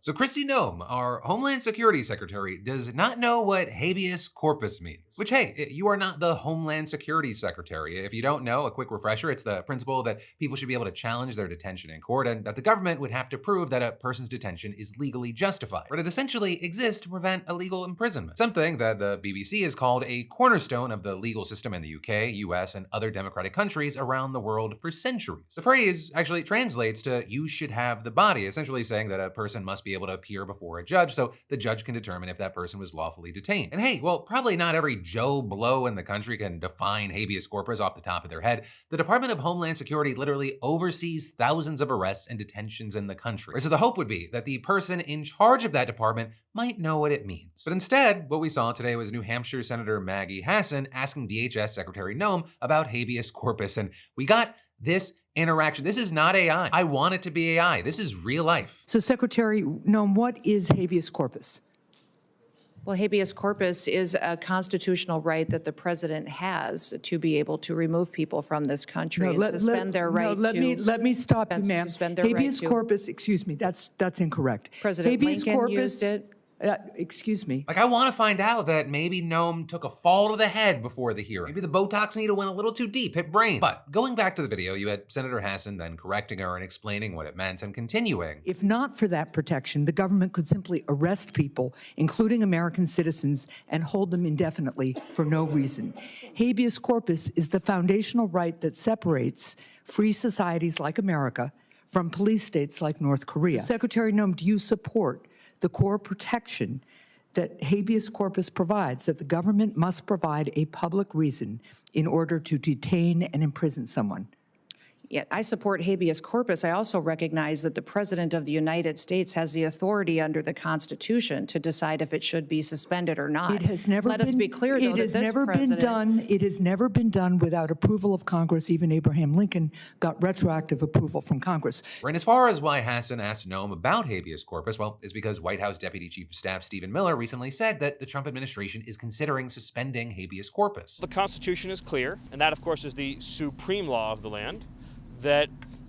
So Kristi Noem, our Homeland Security Secretary, does not know what habeas corpus means. Which, hey, you are not the Homeland Security Secretary. If you don't know, a quick refresher, it's the principle that people should be able to challenge their detention in court and that the government would have to prove that a person's detention is legally justified. But it essentially exists to prevent illegal imprisonment. Something that the BBC has called a cornerstone of the legal system in the UK, US, and other democratic countries around the world for centuries. The phrase actually translates to "you should have the body," essentially saying that a person must be able to appear before a judge so the judge can determine if that person was lawfully detained. And hey, well, probably not every Joe Blow in the country can define habeas corpus off the top of their head. The Department of Homeland Security literally oversees thousands of arrests and detentions in the country. So the hope would be that the person in charge of that department might know what it means. But instead, what we saw today was New Hampshire Senator Maggie Hassan asking DHS Secretary Noem about habeas corpus, and we got this interaction. This is not AI. I want it to be AI. This is real life. So Secretary Noem, what is habeas corpus? Well, habeas corpus is a constitutional right that the president has to be able to remove people from this country and suspend their right let me stop you, ma'am. Habeas corpus, excuse me, that's incorrect. President Lincoln used it. Excuse me. Like, I want to find out that maybe Noem took a fall to the head before the hearing. Maybe the Botox needle went a little too deep, hit brain. But going back to the video, you had Senator Hassan then correcting her and explaining what it meant and continuing. If not for that protection, the government could simply arrest people, including American citizens, and hold them indefinitely for no reason. Habeas corpus is the foundational right that separates free societies like America from police states like North Korea. So, Secretary Noem, do you support the core protection that habeas corpus provides, that the government must provide a public reason in order to detain and imprison someone? Yeah, I support habeas corpus. I also recognize that the President of the United States has the authority under the Constitution to decide if it should be suspended or not. It has never Let us be clear, though, that this president... It has never been done without approval of Congress. Even Abraham Lincoln got retroactive approval from Congress. And as far as why Hassan asked Noem about habeas corpus, well, it's because White House Deputy Chief of Staff Stephen Miller recently said that the Trump administration is considering suspending habeas corpus. The Constitution is clear, and that, of course, is the supreme law of the land, that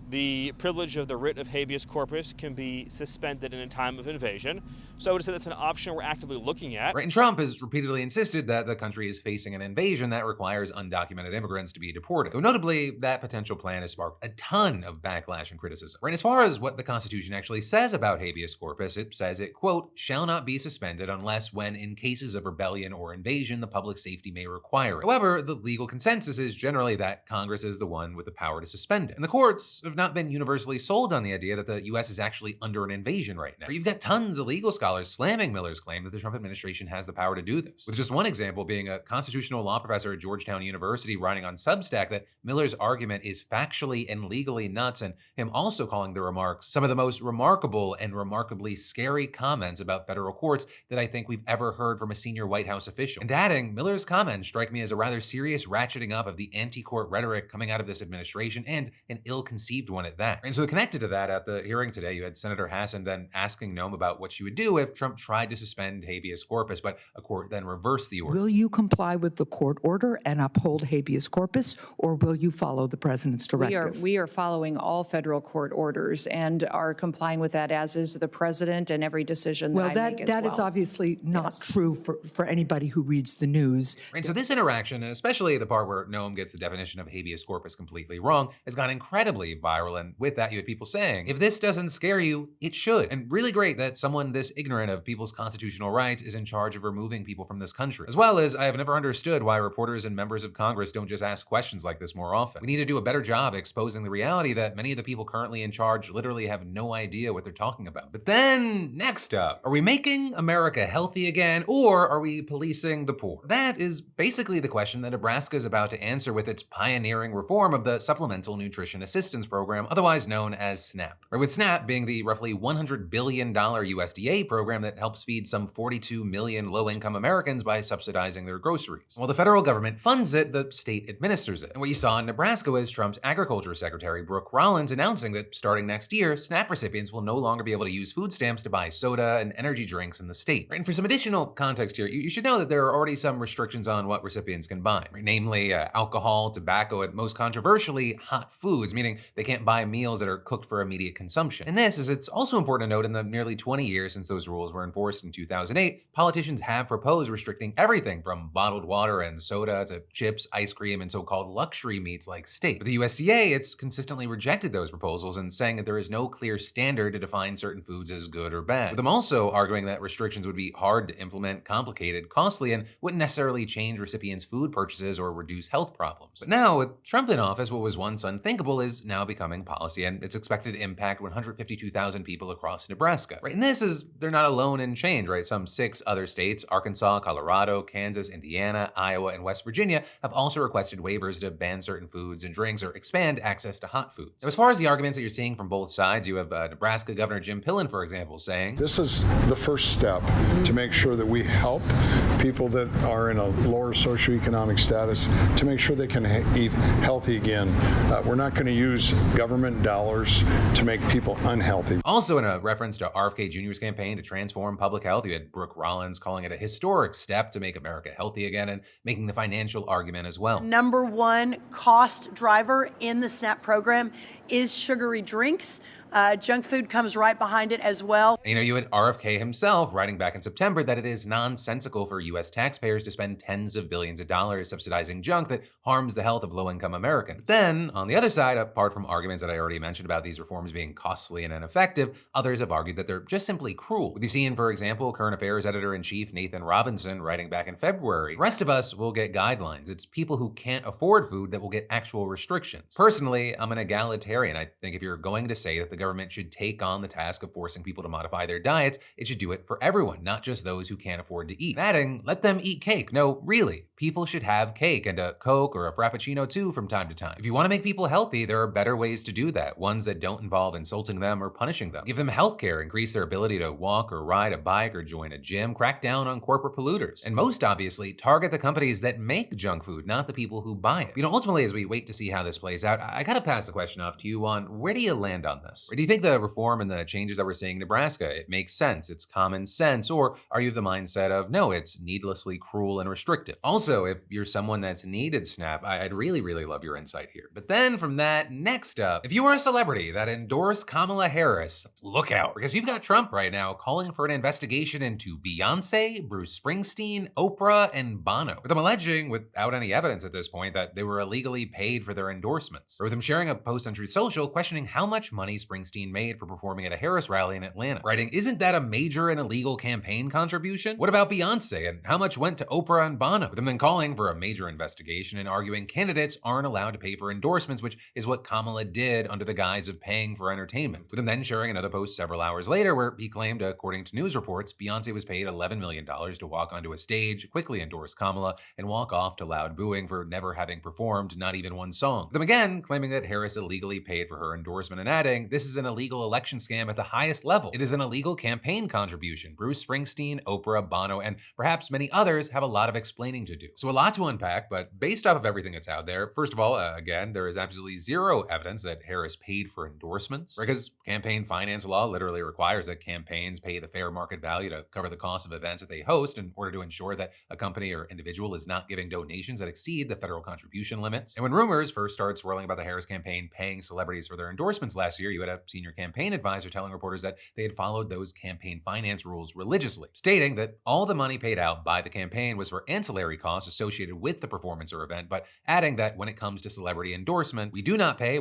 the privilege of the writ of habeas corpus can be suspended in a time of invasion. So I would say that's an option we're actively looking at. Right, and Trump has repeatedly insisted that the country is facing an invasion that requires undocumented immigrants to be deported. Though notably, that potential plan has sparked a ton of backlash and criticism. Right, as far as what the Constitution actually says about habeas corpus, it says it, quote, shall not be suspended unless when in cases of rebellion or invasion, the public safety may require it. However, the legal consensus is generally that Congress is the one with the power to suspend it. And the courts have not been universally sold on the idea that the US is actually under an invasion right now. You've got tons of legal scholars slamming Miller's claim that the Trump administration has the power to do this. With just one example being a constitutional law professor at Georgetown University writing on Substack that Miller's argument is factually and legally nuts, and him also calling the remarks some of the most remarkable and remarkably scary comments about federal courts that I think we've ever heard from a senior White House official. And adding, Miller's comments strike me as a rather serious ratcheting up of the anti-court rhetoric coming out of this administration, and an ill-conceived one at that. And so connected to that, at the hearing today, you had Senator Hassan then asking Noem about what she would do if Trump tried to suspend habeas corpus, but a court then reversed the order. Will you comply with the court order and uphold habeas corpus, or will you follow the president's directive? We are following all federal court orders and are complying with that, as is the president, and every decision that I make as well. That is obviously not true for anybody who reads the news. Right, so this interaction, especially the part where Noem gets the definition of habeas corpus completely wrong, has gone incredibly viral, and with that you had people saying, if this doesn't scare you, it should. And really great that someone this ignorant of people's constitutional rights is in charge of removing people from this country. As well as, I have never understood why reporters and members of Congress don't just ask questions like this more often. We need to do a better job exposing the reality that many of the people currently in charge literally have no idea what they're talking about. But then, next up, are we making America healthy again, or are we policing the poor? That is basically the question that Nebraska is about to answer with its pioneering reform of the Supplemental Nutrition Assistance Program, otherwise known as SNAP. Or with SNAP being the roughly $100 billion USDA program that helps feed some 42 million low-income Americans by subsidizing their groceries. While the federal government funds it, the state administers it. And what you saw in Nebraska was Trump's Agriculture Secretary Brooke Rollins announcing that starting next year, SNAP recipients will no longer be able to use food stamps to buy soda and energy drinks in the state. And for some additional context here, you should know that there are already some restrictions on what recipients can buy, namely alcohol, tobacco, and most controversially, hot foods, meaning they can't can't buy meals that are cooked for immediate consumption. And this is, it's also important to note, in the nearly 20 years since those rules were enforced in 2008, politicians have proposed restricting everything from bottled water and soda to chips, ice cream, and so-called luxury meats like steak. But the USDA, it's consistently rejected those proposals and saying that there is no clear standard to define certain foods as good or bad, with them also arguing that restrictions would be hard to implement, complicated, costly, and wouldn't necessarily change recipients' food purchases or reduce health problems. But now, with Trump in office, what was once unthinkable is now becoming policy, and it's expected to impact 152,000 people across Nebraska. Right? And this is, they're not alone in change, right? Some 6 other states, Arkansas, Colorado, Kansas, Indiana, Iowa, and West Virginia, have also requested waivers to ban certain foods and drinks or expand access to hot foods. Now, as far as the arguments that you're seeing from both sides, you have Nebraska Governor Jim Pillen, for example, saying, "This is the first step to make sure that we help people that are in a lower socioeconomic status to make sure they can eat healthy again. We're not going to use government dollars to make people unhealthy." Also, in a reference to RFK Jr.'s campaign to transform public health, you had Brooke Rollins calling it a historic step to make America healthy again and making the financial argument as well. Number one cost driver in the SNAP program is sugary drinks. Junk food comes right behind it as well. And, you had RFK himself writing back in September that it is nonsensical for U.S. taxpayers to spend tens of billions of dollars subsidizing junk that harms the health of low-income Americans. But then, on the other side, apart from arguments that I already mentioned about these reforms being costly and ineffective, others have argued that they're just simply cruel. With you seeing, for example, current affairs editor-in-chief Nathan Robinson writing back in February, "The rest of us will get guidelines. It's people who can't afford food that will get actual restrictions. Personally, I'm an egalitarian. I think if you're going to say that the government should take on the task of forcing people to modify their diets, it should do it for everyone, not just those who can't afford to eat. Adding, let them eat cake. No, really, people should have cake and a Coke or a Frappuccino too from time to time. If you want to make people healthy, there are better ways to do that, ones that don't involve insulting them or punishing them. Give them health care, increase their ability to walk or ride a bike or join a gym, crack down on corporate polluters, and most obviously, target the companies that make junk food, not the people who buy it." Ultimately, as we wait to see how this plays out, I gotta pass the question off to you on, where do you land on this? Or do you think the reform and the changes that we're seeing in Nebraska, it makes sense, it's common sense, or are you of the mindset of, no, it's needlessly cruel and restrictive? Also, if you're someone that's needed SNAP, I'd really, really love your insight here. But then from that, next up, if you are a celebrity that endorsed Kamala Harris, look out, because you've got Trump right now calling for an investigation into Beyoncé, Bruce Springsteen, Oprah, and Bono, with them alleging, without any evidence at this point, that they were illegally paid for their endorsements, or with them sharing a post on Truth Social questioning how much money Springsteen made for performing at a Harris rally in Atlanta, writing, "Isn't that a major and illegal campaign contribution? What about Beyoncé, and how much went to Oprah and Bono?" With them then calling for a major investigation and arguing candidates aren't allowed to pay for endorsements, which is what Kamala did under the guise of paying for entertainment. With him then sharing another post several hours later where he claimed, according to news reports, Beyoncé was paid $11 million to walk onto a stage, quickly endorse Kamala, and walk off to loud booing for never having performed not even one song. With him again claiming that Harris illegally paid for her endorsement and adding, "This is an illegal election scam at the highest level. It is an illegal campaign contribution. Bruce Springsteen, Oprah, Bono, and perhaps many others have a lot of explaining to do." So a lot to unpack, but based off of everything that's out there, first of all, again, there is absolutely zero evidence that Harris paid for endorsements, because campaign finance law literally requires that campaigns pay the fair market value to cover the cost of events that they host in order to ensure that a company or individual is not giving donations that exceed the federal contribution limits. And when rumors first started swirling about the Harris campaign paying celebrities for their endorsements last year, you had a senior campaign advisor telling reporters that they had followed those campaign finance rules religiously, stating that all the money paid out by the campaign was for ancillary costs associated with the performance or event, but adding that when it comes to celebrity endorsement, we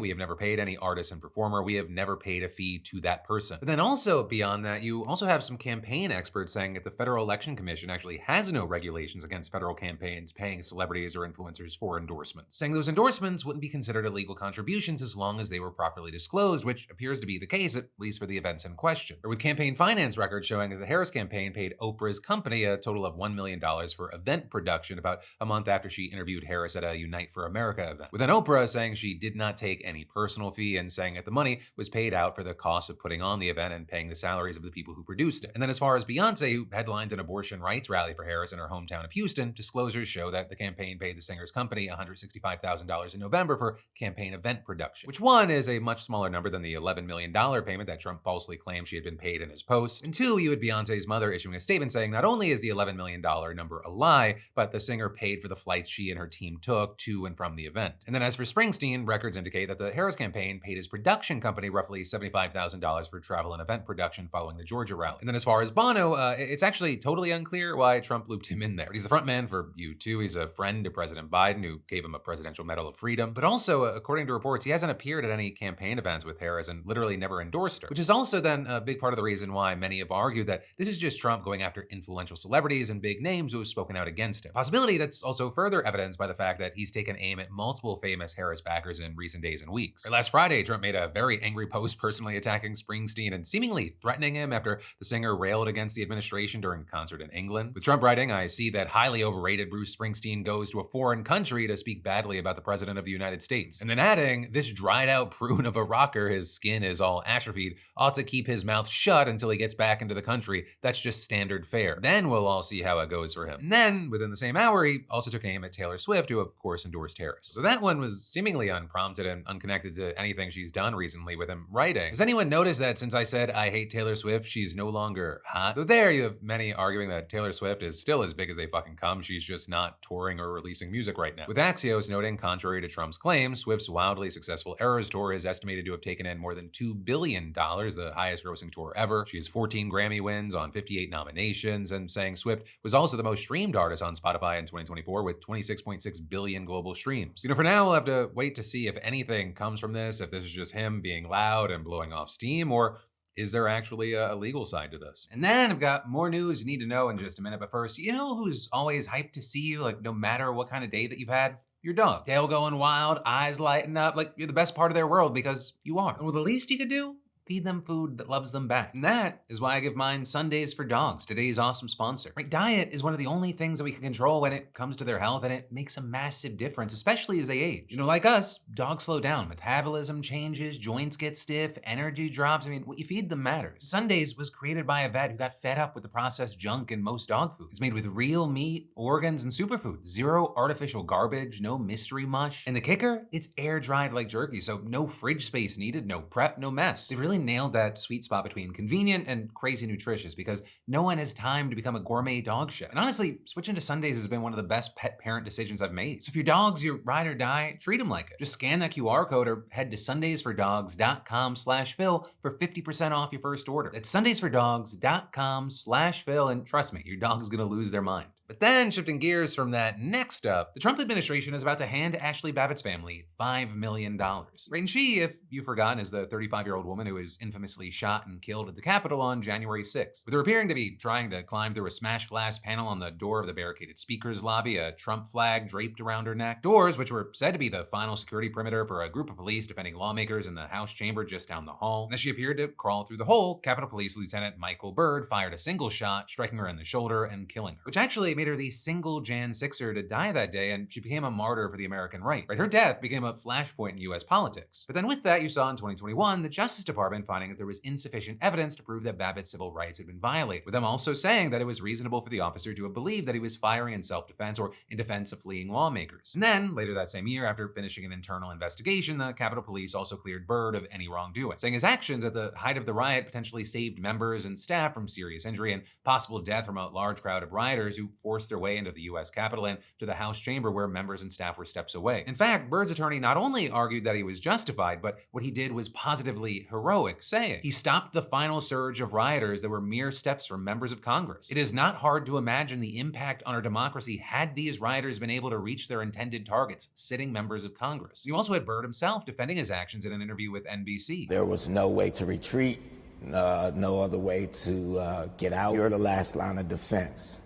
have never paid any artist and performer, we have never paid a fee to that person. But then also beyond that, you also have some campaign experts saying that the Federal Election Commission actually has no regulations against federal campaigns paying celebrities or influencers for endorsements, saying those endorsements wouldn't be considered illegal contributions as long as they were properly disclosed, which appears to be the case, at least for the events in question. Or with campaign finance records showing that the Harris campaign paid Oprah's company a total of $1 million for event production about a month after she interviewed Harris at a Unite for America event, with an Oprah saying she did not take any personal fee and saying that the money was paid out for the cost of putting on the event and paying the salaries of the people who produced it. And then as far as Beyoncé, who headlined an abortion rights rally for Harris in her hometown of Houston, disclosures show that the campaign paid the singer's company $165,000 in November for campaign event production, which one is a much smaller number than the $11 $11 million payment that Trump falsely claimed she had been paid in his post. And two, you had Beyonce's mother issuing a statement saying not only is the $11 million number a lie, but the singer paid for the flights she and her team took to and from the event. And then as for Springsteen, records indicate that the Harris campaign paid his production company roughly $75,000 for travel and event production following the Georgia rally. And then as far as Bono, it's actually totally unclear why Trump looped him in there. He's the frontman for U2. He's a friend to President Biden, who gave him a Presidential Medal of Freedom. But also, according to reports, he hasn't appeared at any campaign events with Harris and literally never endorsed her, which is also then a big part of the reason why many have argued that this is just Trump going after influential celebrities and big names who have spoken out against him. Possibility that's also further evidenced by the fact that he's taken aim at multiple famous Harris backers in recent days and weeks. Last Friday, Trump made a very angry post personally attacking Springsteen and seemingly threatening him after the singer railed against the administration during a concert in England. With Trump writing, "I see that highly overrated Bruce Springsteen goes to a foreign country to speak badly about the President of the United States." And then adding, "This dried out prune of a rocker, his skin is all atrophied, ought to keep his mouth shut until he gets back into the country. That's just standard fare. Then we'll all see how it goes for him." And then, within the same hour, he also took aim at Taylor Swift, who of course endorsed Harris. So that one was seemingly unprompted and unconnected to anything she's done recently with him writing. Has anyone noticed that since I said I hate Taylor Swift, she's no longer hot? Though there you have many arguing that Taylor Swift is still as big as they fucking come, she's just not touring or releasing music right now. With Axios noting, contrary to Trump's claims, Swift's wildly successful Eras tour is estimated to have taken in more than $2 billion, the highest grossing tour ever. She has 14 Grammy wins on 58 nominations, and saying Swift was also the most streamed artist on Spotify in 2024 with 26.6 billion global streams. For now, we'll have to wait to see if anything comes from this, if this is just him being loud and blowing off steam, or is there actually a legal side to this? And then I've got more news you need to know in just a minute, but first, you know who's always hyped to see you, like no matter what kind of day that you've had? Your dog. Tail going wild, eyes lighting up, like you're the best part of their world because you are. And well, the least you could do? Feed them food that loves them back. And that is why I give mine Sundays for Dogs, today's awesome sponsor. Right, diet is one of the only things that we can control when it comes to their health, and it makes a massive difference, especially as they age. You know, like us, dogs slow down, metabolism changes, joints get stiff, energy drops. I mean, what you feed them matters. Sundays was created by a vet who got fed up with the processed junk in most dog food. It's made with real meat, organs, and superfoods. Zero artificial garbage, no mystery mush. And the kicker? It's air dried like jerky, so no fridge space needed, no prep, no mess. They've really nailed that sweet spot between convenient and crazy nutritious because no one has time to become a gourmet dog chef. And honestly, switching to Sundays has been one of the best pet parent decisions I've made. So if your dog's your ride or die, treat them like it. Just scan that QR code or head to sundaysfordogs.com/Phil for 50% off your first order. That's sundaysfordogs.com/Phil, and trust me, your dog's gonna lose their mind. But then, shifting gears from that, next up, the Trump administration is about to hand Ashley Babbitt's family $5 million. Right, and she, if you've forgotten, is the 35-year-old woman who was infamously shot and killed at the Capitol on January 6th. With her appearing to be trying to climb through a smashed glass panel on the door of the barricaded speaker's lobby, a Trump flag draped around her neck. Doors, which were said to be the final security perimeter for a group of police defending lawmakers in the House chamber just down the hall. And as she appeared to crawl through the hole, Capitol Police Lieutenant Michael Byrd fired a single shot, striking her in the shoulder and killing her, which actually made her the single Jan 6er to die that day, and she became a martyr for the American right. Her death became a flashpoint in U.S. politics. But then with that, you saw in 2021 the Justice Department finding that there was insufficient evidence to prove that Babbitt's civil rights had been violated, with them also saying that it was reasonable for the officer to have believed that he was firing in self-defense or in defense of fleeing lawmakers. And then, later that same year, after finishing an internal investigation, the Capitol Police also cleared Byrd of any wrongdoing, saying his actions at the height of the riot potentially saved members and staff from serious injury and possible death from a large crowd of rioters who forced their way into the U.S. Capitol and to the House chamber where members and staff were steps away. In fact, Byrd's attorney not only argued that he was justified, but what he did was positively heroic, saying he stopped the final surge of rioters that were mere steps from members of Congress. It is not hard to imagine the impact on our democracy had these rioters been able to reach their intended targets, sitting members of Congress. You also had Byrd himself defending his actions in an interview with NBC. There was no way to retreat, no other way to get out. You're the last line of defense,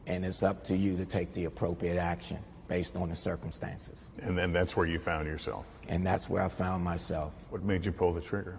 and it's up to you to take the appropriate action based on the circumstances. And then that's where you found yourself. And that's where I found myself. What made you pull the trigger?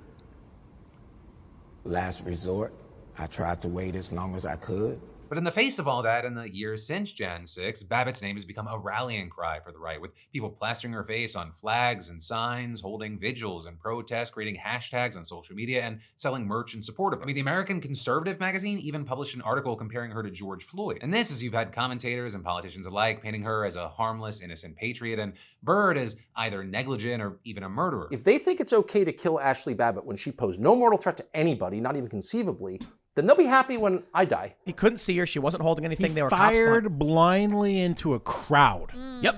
Last resort, I tried to wait as long as I could, But in the face of all that, in the years since Jan 6, Babbitt's name has become a rallying cry for the right, with people plastering her face on flags and signs, holding vigils and protests, creating hashtags on social media, and selling merch in support of her. I mean, the American Conservative magazine even published an article comparing her to George Floyd. And this is you've had commentators and politicians alike painting her as a harmless, innocent patriot, and Byrd as either negligent or even a murderer. If they think it's okay to kill Ashley Babbitt when she posed no mortal threat to anybody, not even conceivably, then they'll be happy when I die. He couldn't see her. She wasn't holding anything. They were fired blindly into a crowd. Yep.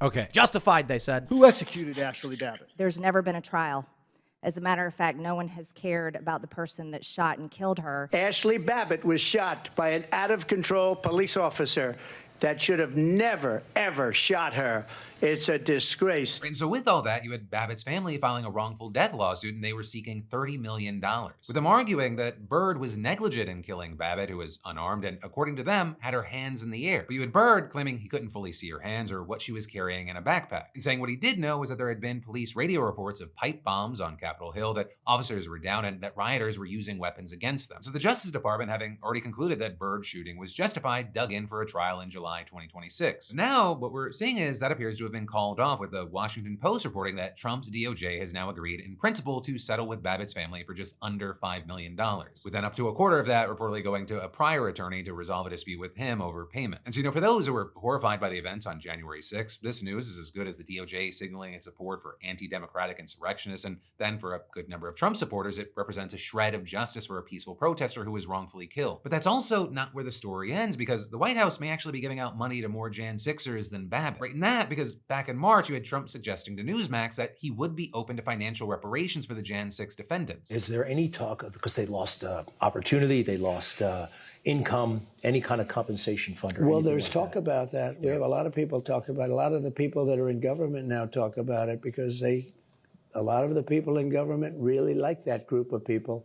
Okay. Justified, they said. Who executed Ashley Babbitt? There's never been a trial. As a matter of fact, no one has cared about the person that shot and killed her. Ashley Babbitt was shot by an out-of-control police officer that should have never, ever shot her. It's a disgrace. And so with all that, you had Babbitt's family filing a wrongful death lawsuit, and they were seeking $30 million, with them arguing that Byrd was negligent in killing Babbitt, who was unarmed and, according to them, had her hands in the air. But you had Byrd claiming he couldn't fully see her hands or what she was carrying in a backpack, and saying what he did know was that there had been police radio reports of pipe bombs on Capitol Hill, that officers were down, and that rioters were using weapons against them. So the Justice Department, having already concluded that Byrd's shooting was justified, dug in for a trial in July 2026. But now, what we're seeing is that appears to have been called off, with the Washington Post reporting that Trump's DOJ has now agreed in principle to settle with Babbitt's family for just under $5 million, with then up to a quarter of that reportedly going to a prior attorney to resolve a dispute with him over payment. And so, for those who were horrified by the events on January 6th, this news is as good as the DOJ signaling its support for anti-democratic insurrectionists, and then for a good number of Trump supporters, it represents a shred of justice for a peaceful protester who was wrongfully killed. But that's also not where the story ends, because the White House may actually be giving out money to more Jan 6ers than Babbitt. Right in that, because back in March, you had Trump suggesting to Newsmax that he would be open to financial reparations for the Jan 6 defendants. Is there any talk of, because they lost opportunity, they lost income, any kind of compensation fund? Well, there's talk about that. We have a lot of people talk about it. A lot of the people that are in government now talk about it because a lot of the people in government really like that group of people.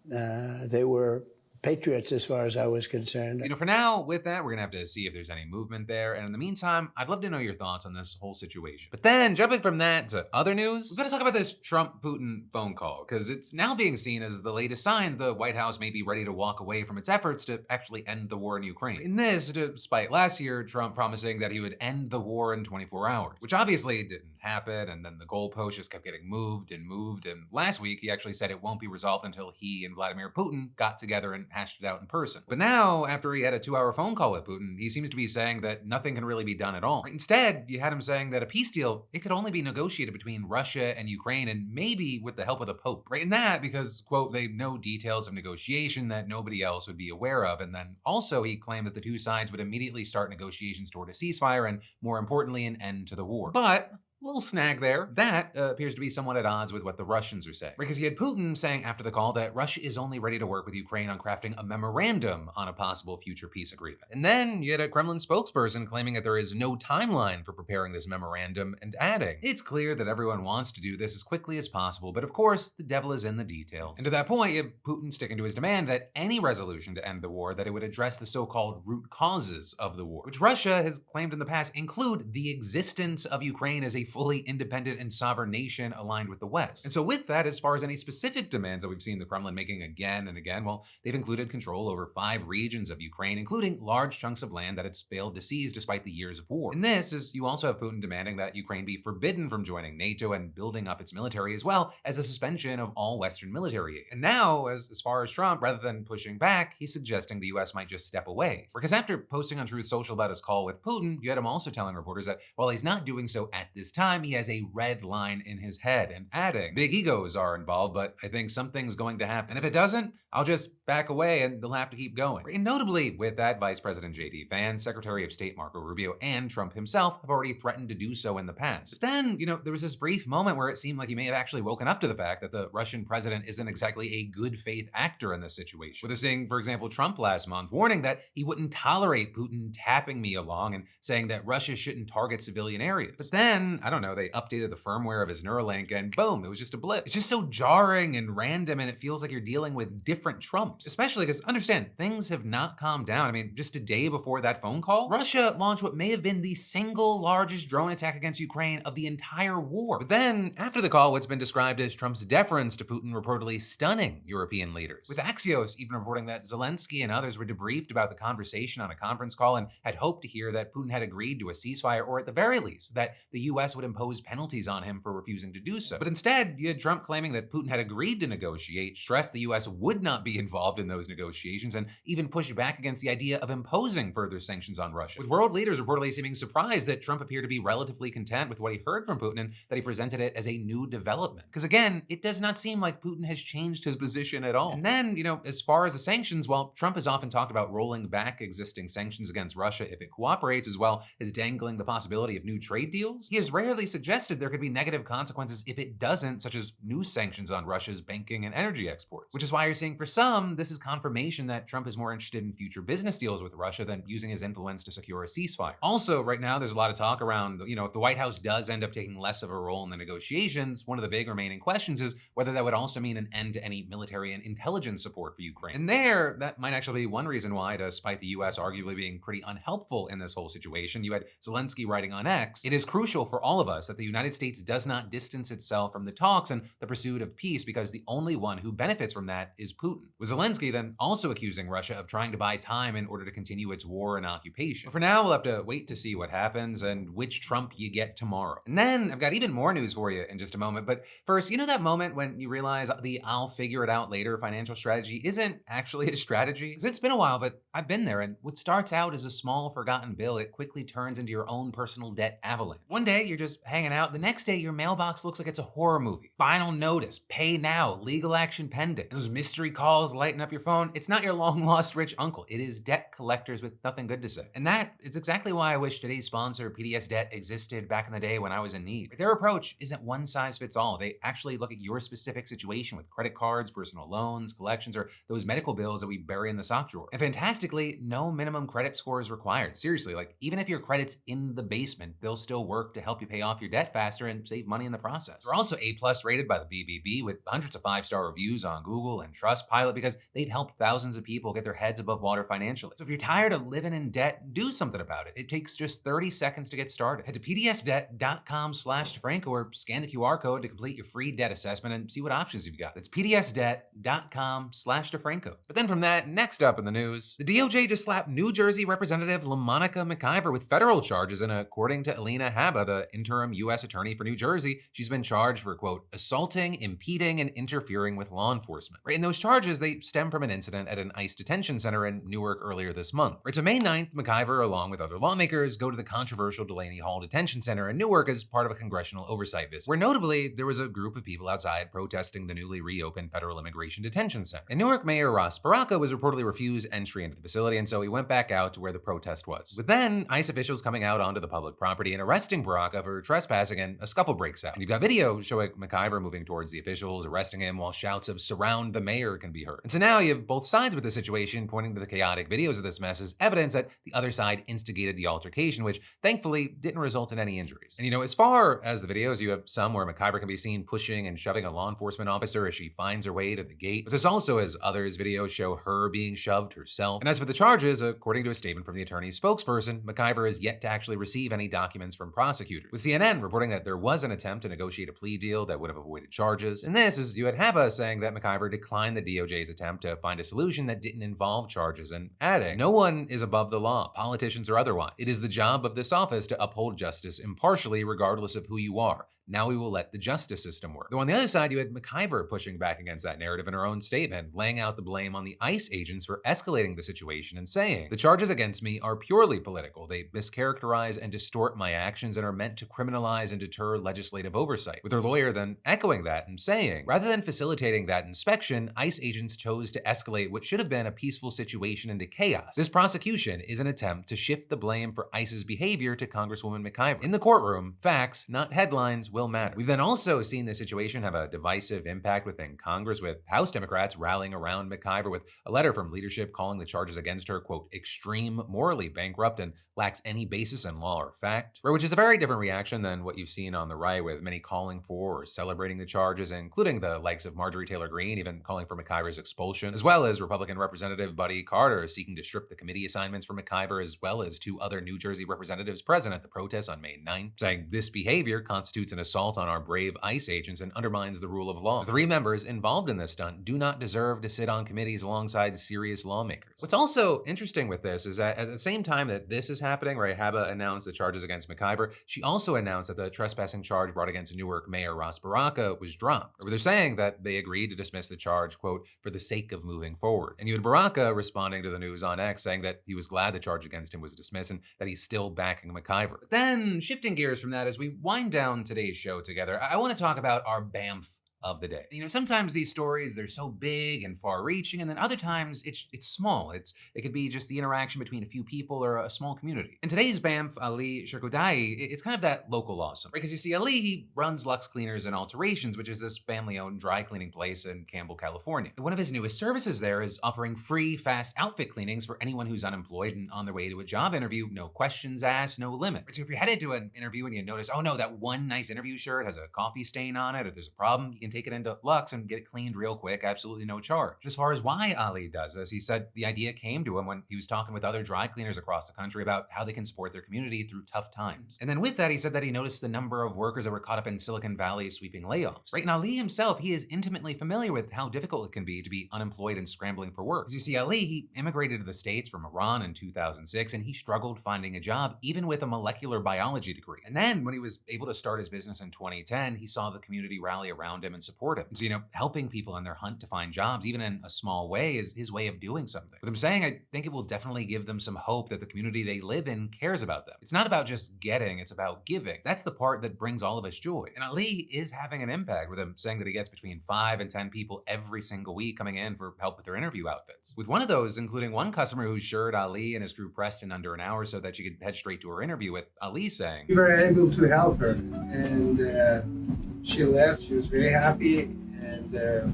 They were patriots as far as I was concerned. For now, with that, we're gonna have to see if there's any movement there. And in the meantime, I'd love to know your thoughts on this whole situation. But then, jumping from that to other news, we've got to talk about this Trump-Putin phone call, because it's now being seen as the latest sign the White House may be ready to walk away from its efforts to actually end the war in Ukraine. In this, despite last year, Trump promising that he would end the war in 24 hours, which obviously didn't happen, and then the goalpost just kept getting moved, and last week he actually said it won't be resolved until he and Vladimir Putin got together and hashed it out in person. But now, after he had a 2-hour phone call with Putin, he seems to be saying that nothing can really be done at all. Instead, you had him saying that a peace deal, it could only be negotiated between Russia and Ukraine, and maybe with the help of the Pope. Right in that, because, quote, they know details of negotiation that nobody else would be aware of. And then also he claimed that the two sides would immediately start negotiations toward a ceasefire and, more importantly, an end to the war. But little snag there. That appears to be somewhat at odds with what the Russians are saying. Because you had Putin saying after the call that Russia is only ready to work with Ukraine on crafting a memorandum on a possible future peace agreement. And then you had a Kremlin spokesperson claiming that there is no timeline for preparing this memorandum and adding, it's clear that everyone wants to do this as quickly as possible, but of course, the devil is in the details. And to that point, you have Putin sticking to his demand that any resolution to end the war, that it would address the so-called root causes of the war, which Russia has claimed in the past include the existence of Ukraine as a fully independent and sovereign nation aligned with the West. And so with that, as far as any specific demands that we've seen the Kremlin making again and again, well, they've included control over 5 regions of Ukraine, including large chunks of land that it's failed to seize despite the years of war. And this is, you also have Putin demanding that Ukraine be forbidden from joining NATO and building up its military, as well as a suspension of all Western military aid. And now, as far as Trump, rather than pushing back, he's suggesting the US might just step away. Because after posting on Truth Social about his call with Putin, you had him also telling reporters that while he's not doing so at this time, he has a red line in his head, and adding, big egos are involved, but I think something's going to happen. And if it doesn't, I'll just back away and they'll have to keep going. And notably, with that, Vice President J.D. Vance, Secretary of State Marco Rubio, and Trump himself have already threatened to do so in the past. But then, there was this brief moment where it seemed like he may have actually woken up to the fact that the Russian president isn't exactly a good faith actor in this situation. With us saying, for example, Trump last month, warning that he wouldn't tolerate Putin tapping me along and saying that Russia shouldn't target civilian areas. But then, I don't know, they updated the firmware of his Neuralink and boom, it was just a blip. It's just so jarring and random, and it feels like you're dealing with different Trumps. Especially because, understand, things have not calmed down. I mean, just a day before that phone call, Russia launched what may have been the single largest drone attack against Ukraine of the entire war. But then, after the call, what's been described as Trump's deference to Putin reportedly stunning European leaders. With Axios even reporting that Zelensky and others were debriefed about the conversation on a conference call and had hoped to hear that Putin had agreed to a ceasefire, or at the very least, that the US would impose penalties on him for refusing to do so. But instead, you had Trump claiming that Putin had agreed to negotiate, stressed the US would not be involved in those negotiations, and even pushed back against the idea of imposing further sanctions on Russia. With world leaders reportedly seeming surprised that Trump appeared to be relatively content with what he heard from Putin and that he presented it as a new development. Because again, it does not seem like Putin has changed his position at all. And then, as far as the sanctions, while Trump has often talked about rolling back existing sanctions against Russia if it cooperates, as well as dangling the possibility of new trade deals, he has rarely suggested there could be negative consequences if it doesn't, such as new sanctions on Russia's banking and energy exports. Which is why you're seeing for some, this is confirmation that Trump is more interested in future business deals with Russia than using his influence to secure a ceasefire. Also, right now, there's a lot of talk around, if the White House does end up taking less of a role in the negotiations, one of the big remaining questions is whether that would also mean an end to any military and intelligence support for Ukraine. And that might actually be one reason why, despite the US arguably being pretty unhelpful in this whole situation, you had Zelensky writing on X, "It is crucial for all of us that the United States does not distance itself from the talks and the pursuit of peace, because the only one who benefits from that is Putin." With Zelensky then also accusing Russia of trying to buy time in order to continue its war and occupation. But for now, we'll have to wait to see what happens and which Trump you get tomorrow. And then I've got even more news for you in just a moment. But first, that moment when you realize the "I'll figure it out later" financial strategy isn't actually a strategy? Because it's been a while, but I've been there, and what starts out as a small forgotten bill, it quickly turns into your own personal debt avalanche. One day, you're just hanging out. The next day, your mailbox looks like it's a horror movie. Final notice, pay now, legal action pending. And those mystery calls lighting up your phone. It's not your long-lost rich uncle. It is debt collectors with nothing good to say. And that is exactly why I wish today's sponsor, PDS Debt, existed back in the day when I was in need. Their approach isn't one size fits all. They actually look at your specific situation with credit cards, personal loans, collections, or those medical bills that we bury in the sock drawer. And fantastically, no minimum credit score is required. Seriously, even if your credit's in the basement, they'll still work to help you pay off your debt faster and save money in the process. They're also A+ rated by the BBB with hundreds of 5-star reviews on Google and Trustpilot because they've helped thousands of people get their heads above water financially. So if you're tired of living in debt, do something about it. It takes just 30 seconds to get started. Head to pdsdebt.com/DeFranco or scan the QR code to complete your free debt assessment and see what options you've got. That's pdsdebt.com/DeFranco. But then from that, next up in the news, the DOJ just slapped New Jersey Representative LaMonica McIver with federal charges, and according to Alina Habba, the interim U.S. attorney for New Jersey, she's been charged for, quote, assaulting, impeding, and interfering with law enforcement. Right, and those charges, they stem from an incident at an ICE detention center in Newark earlier this month. Right, so May 9th, McIver, along with other lawmakers, go to the controversial Delaney Hall Detention Center in Newark as part of a congressional oversight visit, where notably there was a group of people outside protesting the newly reopened federal immigration detention center. And Newark Mayor Ross Baraka was reportedly refused entry into the facility, and so he went back out to where the protest was. With then ICE officials coming out onto the public property and arresting Baraka for trespassing, and a scuffle breaks out. And you've got video showing McIver moving towards the officials, arresting him, while shouts of "surround the mayor" can be heard. And so now you have both sides with the situation, pointing to the chaotic videos of this mess as evidence that the other side instigated the altercation, which thankfully didn't result in any injuries. And as far as the videos, you have some where McIver can be seen pushing and shoving a law enforcement officer as she finds her way to the gate. But there's also, as others videos show, her being shoved herself. And as for the charges, according to a statement from the attorney's spokesperson, McIver has yet to actually receive any documents from prosecutors, with CNN reporting that there was an attempt to negotiate a plea deal that would have avoided charges. And this is, you had Habba saying that McIver declined the DOJ's attempt to find a solution that didn't involve charges, and adding, "No one is above the law, politicians or otherwise. It is the job of this office to uphold justice impartially, regardless of who you are. Now we will let the justice system work." Though on the other side, you had McIver pushing back against that narrative in her own statement, laying out the blame on the ICE agents for escalating the situation and saying, "The charges against me are purely political. They mischaracterize and distort my actions and are meant to criminalize and deter legislative oversight." With her lawyer then echoing that and saying, "Rather than facilitating that inspection, ICE agents chose to escalate what should have been a peaceful situation into chaos. This prosecution is an attempt to shift the blame for ICE's behavior to Congresswoman McIver. In the courtroom, facts, not headlines, will matter. We've then also seen this situation have a divisive impact within Congress, with House Democrats rallying around McIver with a letter from leadership calling the charges against her, quote, extreme, morally bankrupt, and lacks any basis in law or fact, which is a very different reaction than what you've seen on the right, with many calling for or celebrating the charges, including the likes of Marjorie Taylor Greene, even calling for McIver's expulsion, as well as Republican Representative Buddy Carter seeking to strip the committee assignments from McIver, as well as 2 other New Jersey representatives present at the protests on May 9th, saying this behavior constitutes an assault on our brave ICE agents and undermines the rule of law. The 3 members involved in this stunt do not deserve to sit on committees alongside serious lawmakers. What's also interesting with this is that at the same time that this is happening, right, Habeas announced the charges against McIver, she also announced that the trespassing charge brought against Newark Mayor Ross Baraka was dropped. They're saying that they agreed to dismiss the charge, quote, for the sake of moving forward. And you had Baraka responding to the news on X, saying that he was glad the charge against him was dismissed and that he's still backing McIver. But then, shifting gears from that, as we wind down today's show together, I want to talk about our BAMF of the day. You know, sometimes these stories, they're so big and far-reaching, and then other times it's small. It could be just the interaction between a few people or a small community. In today's BAMF, Ali Shirkodai, it's kind of that local awesome, right? Because you see, Ali, he runs Lux Cleaners and Alterations, which is this family-owned dry cleaning place in Campbell, California. And one of his newest services there is offering free, fast outfit cleanings for anyone who's unemployed and on their way to a job interview. No questions asked, no limit. So if you're headed to an interview and you notice, oh no, that one nice interview shirt has a coffee stain on it, or there's a problem, you can take it into Lux and get it cleaned real quick, absolutely no charge. As far as why Ali does this, he said the idea came to him when he was talking with other dry cleaners across the country about how they can support their community through tough times. And then with that, he said that he noticed the number of workers that were caught up in Silicon Valley sweeping layoffs. Right? And Ali himself, he is intimately familiar with how difficult it can be to be unemployed and scrambling for work. As you see, Ali, he immigrated to the States from Iran in 2006, and he struggled finding a job, even with a molecular biology degree. And then when he was able to start his business in 2010, he saw the community rally around him and support him. So, you know, helping people in their hunt to find jobs, even in a small way, is his way of doing something. With him saying, I think it will definitely give them some hope that the community they live in cares about them. It's not about just getting, it's about giving. That's the part that brings all of us joy. And Ali is having an impact, with him saying that he gets between 5 and 10 people every single week coming in for help with their interview outfits. With one of those, including one customer who assured Ali and his crew pressed in under an hour so that she could head straight to her interview, with Ali saying, we were able to help her, and she left. She was very happy, and a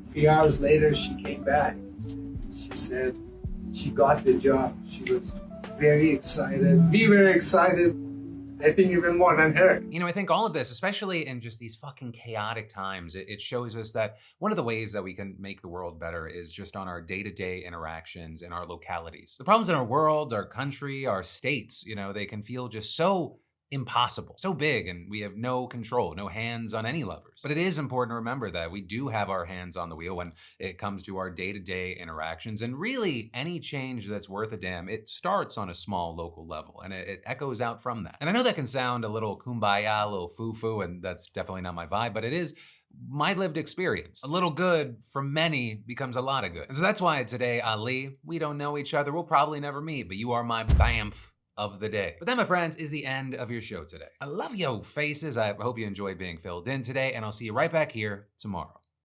few hours later she came back. She said she got the job. She was very excited. We were excited, I think even more than her. You know, I think all of this, especially in just these fucking chaotic times, it shows us that one of the ways that we can make the world better is just on our day-to-day interactions in our localities. The problems in our world, our country, our states, you know, they can feel just so impossible, so big, and we have no control, no hands on any levers. But it is important to remember that we do have our hands on the wheel when it comes to our day-to-day interactions, and really any change that's worth a damn, it starts on a small local level, and it echoes out from that. And I know that can sound a little kumbaya, a little foo-foo, and that's definitely not my vibe, but it is my lived experience. A little good from many becomes a lot of good. And so that's why today, Ali, we don't know each other, we'll probably never meet, but you are my BAMF of the day. But that, my friends, is the end of your show today. I love yo faces. I hope you enjoyed being filled in today, and I'll see you right back here tomorrow.